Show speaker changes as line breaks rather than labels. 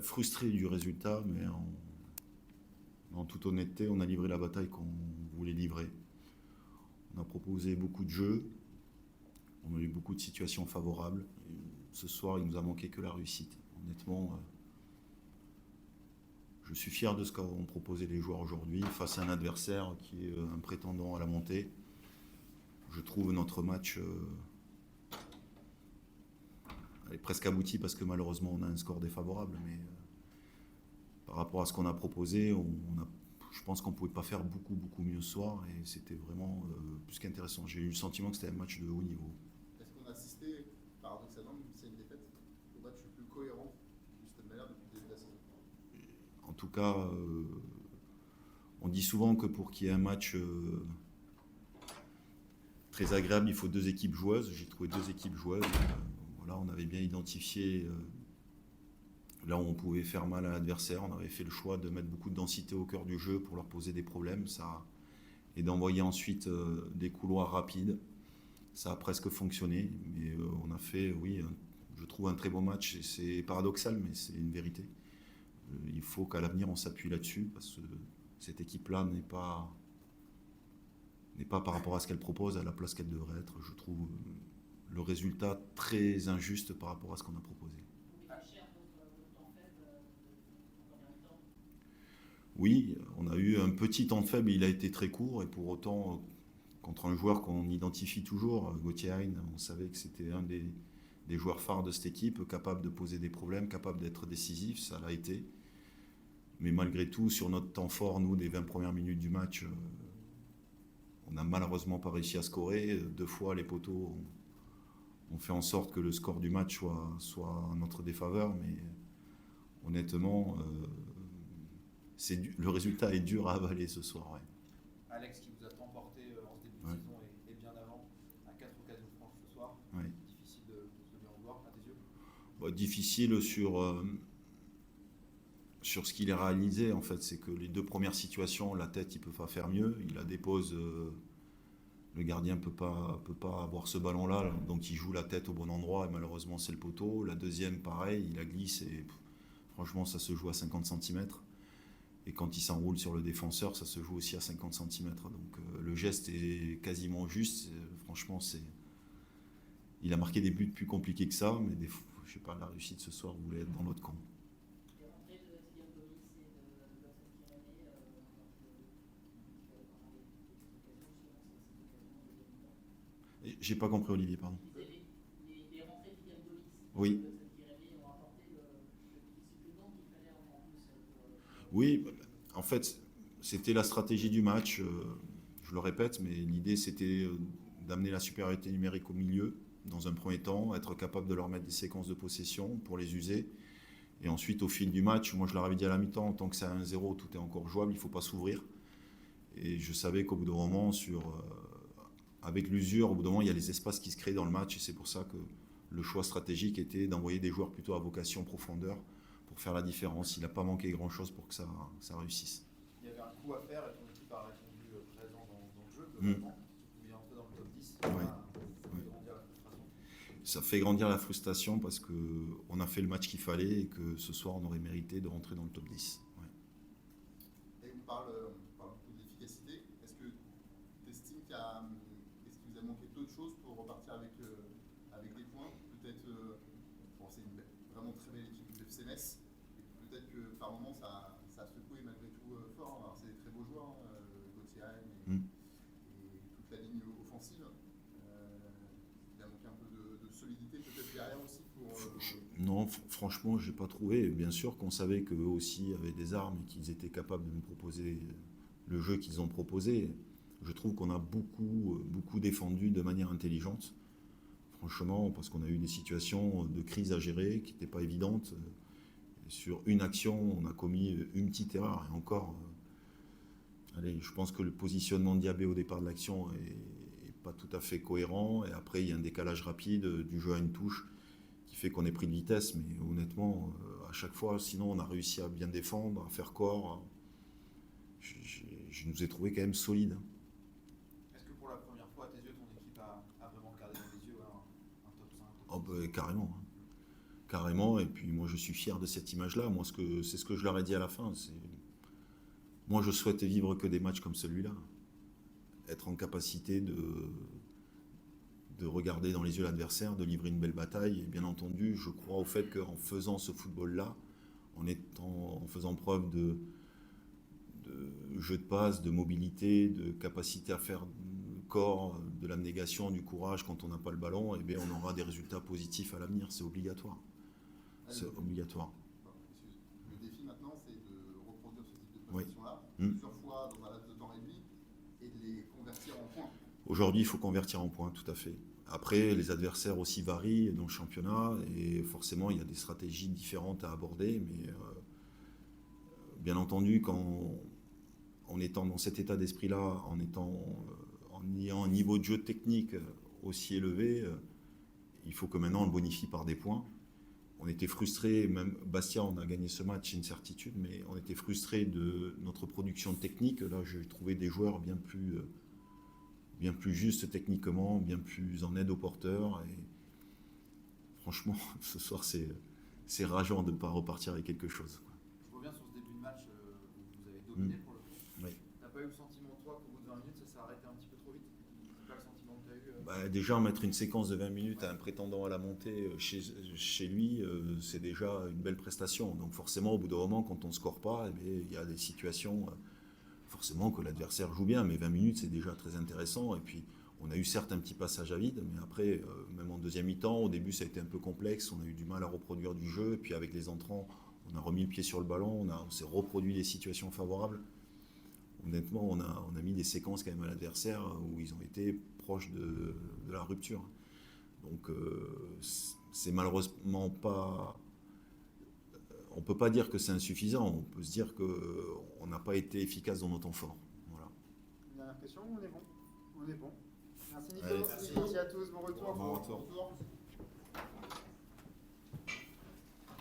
Frustré du résultat, mais en toute honnêteté, on a livré la bataille qu'on voulait livrer. On a proposé beaucoup de jeux, on a eu beaucoup de situations favorables. Et ce soir, il nous a manqué que la réussite. Honnêtement, je suis fier de ce qu'ont proposé les joueurs aujourd'hui face à un adversaire qui est un prétendant à la montée. Je trouve notre match est presque abouti parce que malheureusement on a un score défavorable, mais par rapport à ce qu'on a proposé, je pense qu'on ne pouvait pas faire beaucoup mieux ce soir et c'était vraiment plus qu'intéressant. J'ai eu le sentiment que c'était un match de haut niveau.
Est-ce qu'on a assisté, paradoxalement, c'est une défaite, au match le plus cohérent du Stade Malherbe depuis le début de la saison?
En tout cas, on dit souvent que pour qu'il y ait un match très agréable, il faut deux équipes joueuses. J'ai trouvé deux équipes joueuses. Voilà, on avait bien identifié là où on pouvait faire mal à l'adversaire. On avait fait le choix de mettre beaucoup de densité au cœur du jeu pour leur poser des problèmes. Et d'envoyer ensuite des couloirs rapides. Ça a presque fonctionné, mais on a fait, oui, je trouve un très bon match. Et c'est paradoxal, mais c'est une vérité. Il faut qu'à l'avenir on s'appuie là-dessus parce que cette équipe-là n'est pas par rapport à ce qu'elle propose à la place qu'elle devrait être. Je trouve le résultat très injuste par rapport à ce qu'on a proposé. Oui, on a eu un petit temps faible, il a été très court et pour autant, contre un joueur qu'on identifie toujours, Gauthier Hein, on savait que c'était un des joueurs phares de cette équipe, capable de poser des problèmes, capable d'être décisif, ça l'a été. Mais malgré tout, sur notre temps fort, nous, des 20 premières minutes du match, on n'a malheureusement pas réussi à scorer. Deux fois, les poteaux ont fait en sorte que le score du match soit en notre défaveur. Mais honnêtement, le résultat est dur à avaler ce soir. Ouais.
Alex qui vous a tant porté en ce début de saison et bien avant, à 4 occasions franches ce soir.
Ouais.
Difficile de se lui en vouloir à tes yeux?
Difficile sur ce qu'il a réalisé, en fait, c'est que les deux premières situations, la tête, il peut pas faire mieux. Il la dépose, le gardien peut pas avoir ce ballon-là, donc il joue la tête au bon endroit et malheureusement c'est le poteau. La deuxième, pareil, il la glisse et franchement ça se joue à 50 cm. Et quand il s'enroule sur le défenseur, ça se joue aussi à 50 cm. Donc le geste est quasiment juste. Franchement, il a marqué des buts plus compliqués que ça, mais je sais pas, la réussite ce soir voulait être dans l'autre camp. J'ai pas compris, Olivier, pardon.
Les rentrées qui viennent d'Olis.
Oui.
Ont apporté le petit supplément qu'il fallait en plus.
Oui, en fait, c'était la stratégie du match. Je le répète, mais l'idée c'était d'amener la supériorité numérique au milieu, dans un premier temps, être capable de leur mettre des séquences de possession pour les user. Et ensuite, au fil du match, moi je leur avais dit à la mi-temps, tant que c'est à 1-0, tout est encore jouable, il ne faut pas s'ouvrir. Et je savais qu'au bout d'un moment, avec l'usure, au bout d'un moment, il y a les espaces qui se créent dans le match. Et c'est pour ça que le choix stratégique était d'envoyer des joueurs plutôt à vocation profondeur pour faire la différence. Il n'a pas manqué grand-chose pour que ça réussisse.
Il y avait un coup à faire et ton équipe a répondu présent dans le jeu, globalement. Tu pouvais entrer dans le top 10.
Ouais.
Grandir la frustration.
Ça fait grandir la frustration parce qu'on a fait le match qu'il fallait et que ce soir, on aurait mérité de rentrer dans le top 10. Ouais.
Et on parle beaucoup d'efficacité. Est-ce que tu estimes est-ce qu'il vous a manqué d'autres choses pour repartir avec des points? Peut-être, c'est une vraiment très belle équipe du FC Metz. Et peut-être que par moments, ça a secoué malgré tout fort. Alors, c'est des très beaux joueurs, Gauthier et toute la ligne offensive. Il a manqué un peu de solidité peut-être derrière aussi pour...
Non, franchement, j'ai pas trouvé. Bien sûr qu'on savait qu'eux aussi avaient des armes et qu'ils étaient capables de nous proposer le jeu qu'ils ont proposé. Je trouve qu'on a beaucoup défendu de manière intelligente. Franchement, parce qu'on a eu des situations de crise à gérer qui n'étaient pas évidentes. Et sur une action, on a commis une petite erreur. Et encore, je pense que le positionnement de Diabé au départ de l'action est pas tout à fait cohérent. Et après, il y a un décalage rapide du jeu à une touche qui fait qu'on est pris de vitesse. Mais honnêtement, à chaque fois, sinon, on a réussi à bien défendre, à faire corps. Je nous ai trouvé quand même solides.
Est-ce que pour la première fois, à tes yeux, ton équipe a vraiment regardé dans les yeux un top 5
Oh, carrément. carrément. Et puis moi, je suis fier de cette image-là. Moi, c'est ce que je leur ai dit à la fin. Moi, je souhaite vivre que des matchs comme celui-là. Être en capacité de regarder dans les yeux l'adversaire, de livrer une belle bataille. Et bien entendu, je crois au fait qu'en faisant ce football-là, en faisant preuve de jeu de passe, de mobilité, de capacité à faire corps, de l'abnégation, du courage quand on n'a pas le ballon, et bien on aura des résultats positifs à l'avenir. C'est obligatoire. C'est obligatoire.
Le défi maintenant, c'est de reproduire ce type de
Oui.
prestations-là
Mm.
plusieurs fois dans un laps de temps réduit et de les convertir en points.
Aujourd'hui, il faut convertir en points, tout à fait. Après, les adversaires aussi varient dans le championnat et forcément, il y a des stratégies différentes à aborder. Mais bien entendu, en étant dans cet état d'esprit-là, en ayant un niveau de jeu technique aussi élevé, il faut que maintenant on le bonifie par des points. On était frustrés, même Bastia, on a gagné ce match, c'est une certitude, mais on était frustrés de notre production technique. Là, j'ai trouvé des joueurs bien plus justes techniquement, bien plus en aide aux porteurs. Et franchement, ce soir, c'est rageant de ne pas repartir avec quelque chose.
Je reviens sur ce début de match où vous avez dominé pour le coup.
Oui.
T'as pas eu le sentiment, toi, qu'au bout de 20 minutes, ça s'est arrêté un petit peu trop vite? C'est pas le sentiment que t'as eu
Déjà, mettre une séquence de 20 minutes à un prétendant à la montée chez lui, c'est déjà une belle prestation. Donc forcément, au bout d'un moment, quand on ne score pas, eh bien, il y a des situations, forcément, que l'adversaire joue bien, mais 20 minutes, c'est déjà très intéressant. Et puis, on a eu certes un petit passage à vide, mais après, même en deuxième mi-temps, au début, ça a été un peu complexe. On a eu du mal à reproduire du jeu. Et puis, avec les entrants, on a remis le pied sur le ballon, on s'est reproduit des situations favorables. Honnêtement, on a mis des séquences quand même à l'adversaire où ils ont été proches de la rupture. Donc, c'est malheureusement pas... On ne peut pas dire que c'est insuffisant, on peut se dire qu'on n'a pas été efficace dans nos temps forts. Voilà.
Une dernière question, on est bon. On est bon. Merci Nico,
Allez,
merci à tous, bon retour.
Bon retour.
Retour.